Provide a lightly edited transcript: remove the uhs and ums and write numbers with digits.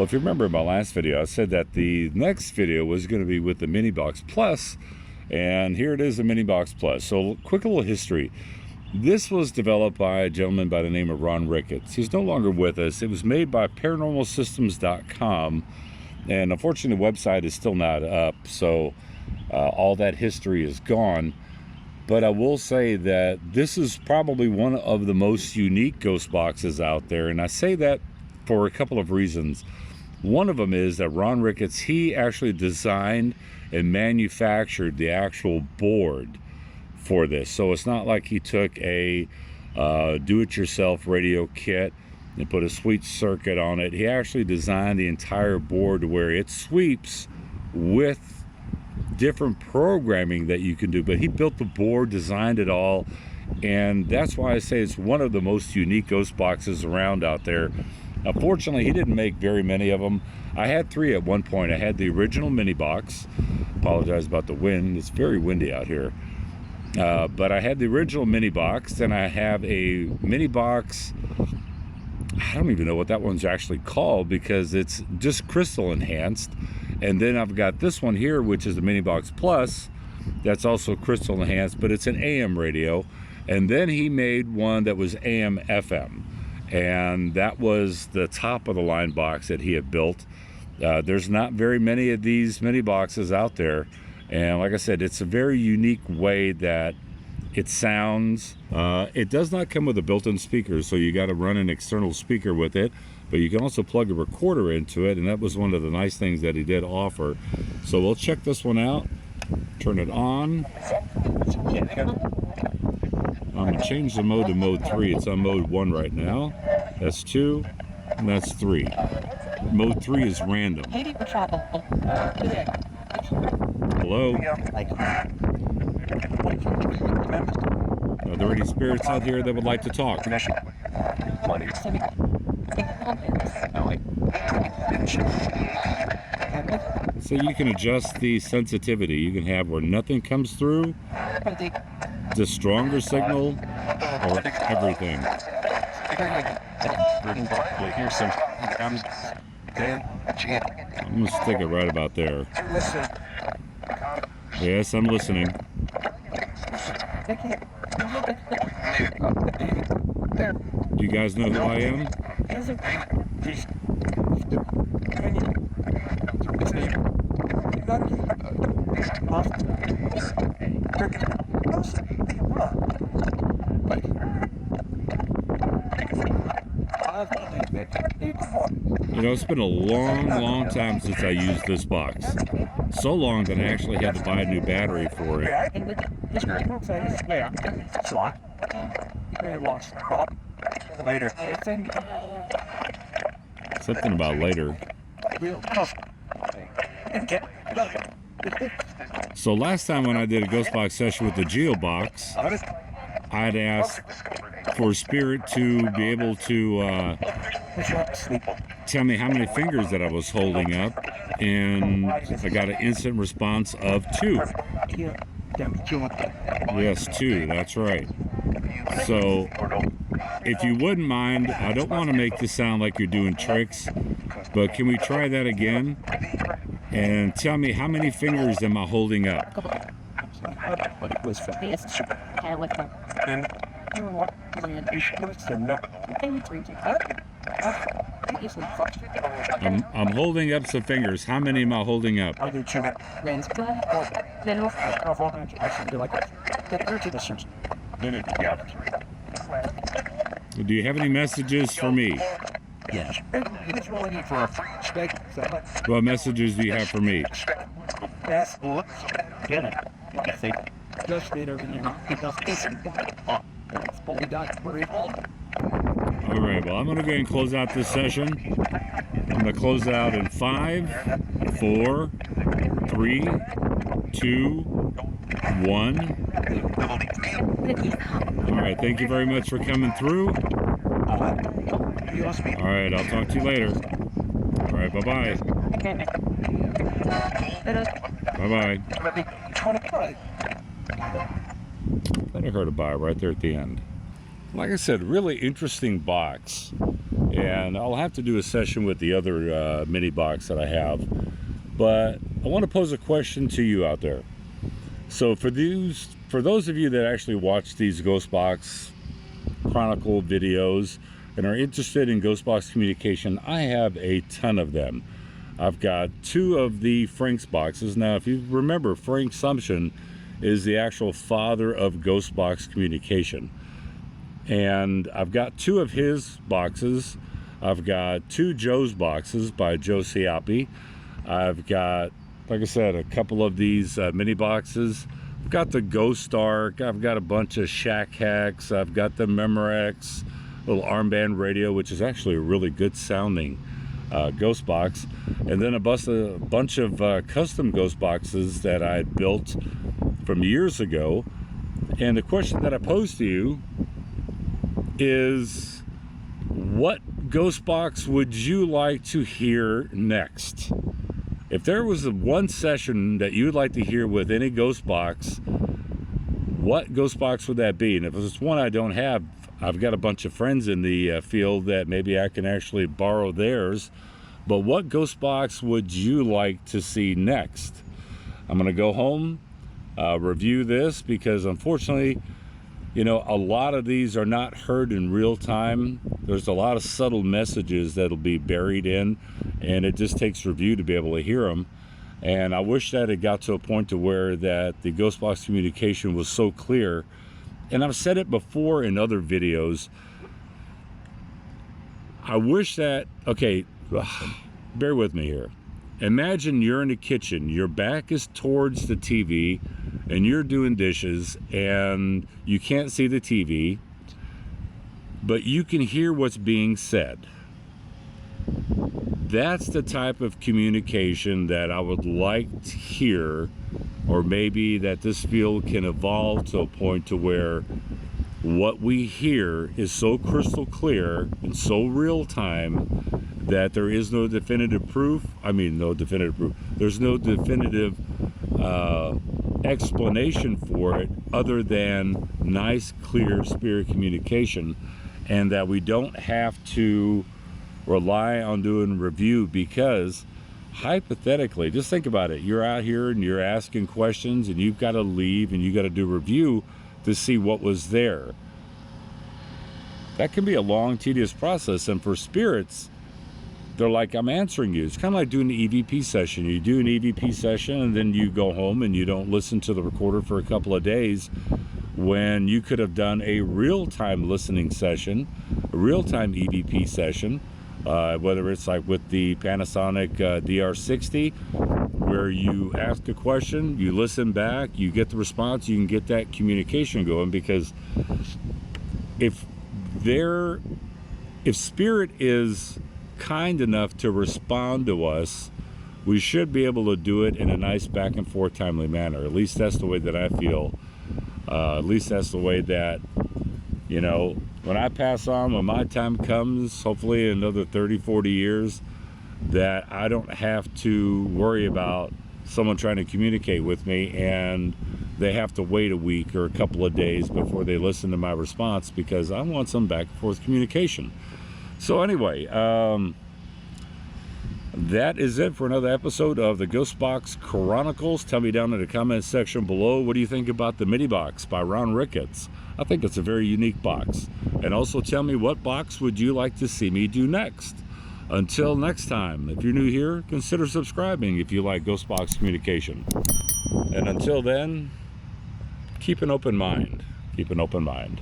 Well, if you remember my last video, I said that the next video was going to be with the MiniBox Plus, and here it is, the MiniBox Plus. So quick little history. This was developed by a gentleman by the name of Ron Ricketts. He's no longer with us. It was made by paranormalsystems.com, and unfortunately the website is still not up, so all that history is gone. But I will say that this is probably one of the most unique ghost boxes out there, and I say that for a couple of reasons. One of them is that Ron Ricketts, he actually designed and manufactured the actual board for this. So it's not like he took a do-it-yourself radio kit and put a sweep circuit on it. He actually designed the entire board to where it sweeps with different programming that you can do. But he built the board, designed it all, and that's why I say it's one of the most unique ghost boxes around out there. Unfortunately, he didn't make very many of them. I had 3 at one point. I had the original MiniBox. Apologize about the wind. It's very windy out here. But I had the original MiniBox. Then I have a MiniBox. I don't even know what that one's actually called because it's just crystal enhanced. And then I've got this one here, which is the MiniBox Plus. That's also crystal enhanced, but it's an AM radio. And then he made one that was AM FM. And that was the top of the line box that he had built. There's not very many of these mini boxes out there. And like I said, it's a very unique way that it sounds. It does not come with a built-in speaker, so you got to run an external speaker with it. But you can also plug a recorder into it, and that was one of the nice things that he did offer. So we'll check this one out. Turn it on. I'm going to change the mode to mode 3. It's on mode 1 right now. That's 2, and that's 3. Mode 3 is random. Hello? Are there any spirits out here that would like to talk? So you can adjust the sensitivity. You can have where nothing comes through, the stronger signal, or everything. I'm going to stick it right about there. Yes, I'm listening. Do you guys know who I am? You know, it's been a long time since I used this box. So long that I actually had to buy a new battery for it. Later. Something about later. So last time when I did a ghost box session with the Geo box, I'd asked for Spirit to be able to tell me how many fingers that I was holding up, and I got an instant response of 2. Yes, 2, that's right. So if you wouldn't mind, I don't want to make this sound like you're doing tricks, but can we try that again? And tell me, how many fingers am I holding up? I'm holding up some fingers. How many am I holding up? Do you have any messages for me? Yes. What messages do you have for me? Alright, well, I'm going to go ahead and close out this session. I'm going to close it out in 5, 4, 3, 2, 1. Alright, thank you very much for coming through. Alright, I'll talk to you later. Alright, bye-bye. Bye-bye. I heard a bye right there at the end. like I said, really interesting box. And I'll have to do a session with the other mini box that I have. But I want to pose a question to you out there. So for those of you that actually watch these Ghost Box Chronicle videos and are interested in Ghost Box communication, I have a ton of them. I've got 2 of the Frank's boxes. Now, if you remember, Frank Sumption is the actual father of Ghost Box communication. And I've got 2 of his boxes. I've got 2 Joe's boxes by Joe Siapi. I've got, like I said, a couple of these mini boxes. I've got the Ghost Arc. I've got a bunch of Shack Hacks. I've got the Memorex little armband radio, which is actually a really good sounding Ghost Box. And then a bunch of custom Ghost Boxes that I built from years ago. And the question that I pose to you is, what Ghost Box would you like to hear next? If there was one session that you would like to hear with any Ghost Box, what Ghost Box would that be? And if it's one I don't have, I've got a bunch of friends in the field that maybe I can actually borrow theirs. But what Ghost Box would you like to see next? I'm going to go home, review this, because unfortunately, you know, a lot of these are not heard in real time. There's a lot of subtle messages that'll be buried in, and it just takes review to be able to hear them. And I wish that it got to a point to where that the Ghost Box communication was so clear. And I've said it before in other videos. I wish that, okay, bear with me here. Imagine you're in the kitchen, your back is towards the TV, and you're doing dishes, and you can't see the TV, but you can hear what's being said. That's the type of communication that I would like to hear, or maybe that this field can evolve to a point to where what we hear is so crystal clear and so real time that there is no definitive proof. I mean, no definitive proof. There's no definitive explanation for it other than nice, clear spirit communication, and that we don't have to rely on doing review, because hypothetically, just think about it. You're out here and you're asking questions, and you've got to leave and you got to do review to see what was there. That can be a long, tedious process, and for spirits, they're like, I'm answering you. It's kind of like doing the EVP session. You do an EVP session and then you go home and you don't listen to the recorder for a couple of days, when you could have done a real-time listening session, a real-time EVP session, whether it's like with the Panasonic DR60, where you ask a question, you listen back, you get the response, you can get that communication going. Because if spirit is kind enough to respond to us, we should be able to do it in a nice back and forth timely manner. At least that's the way that I feel. At least that's the way that, you know, when I pass on, when my time comes, hopefully in another 30-40 years, that I don't have to worry about someone trying to communicate with me and they have to wait a week or a couple of days before they listen to my response, because I want some back and forth communication. So anyway, that is it for another episode of the Ghost Box Chronicles. Tell me down in the comments section below, what do you think about the MiniBox by Ron Ricketts? I think it's a very unique box. And also tell me, what box would you like to see me do next? Until next time, if you're new here, consider subscribing if you like Ghost Box communication. And until then, keep an open mind. Keep an open mind.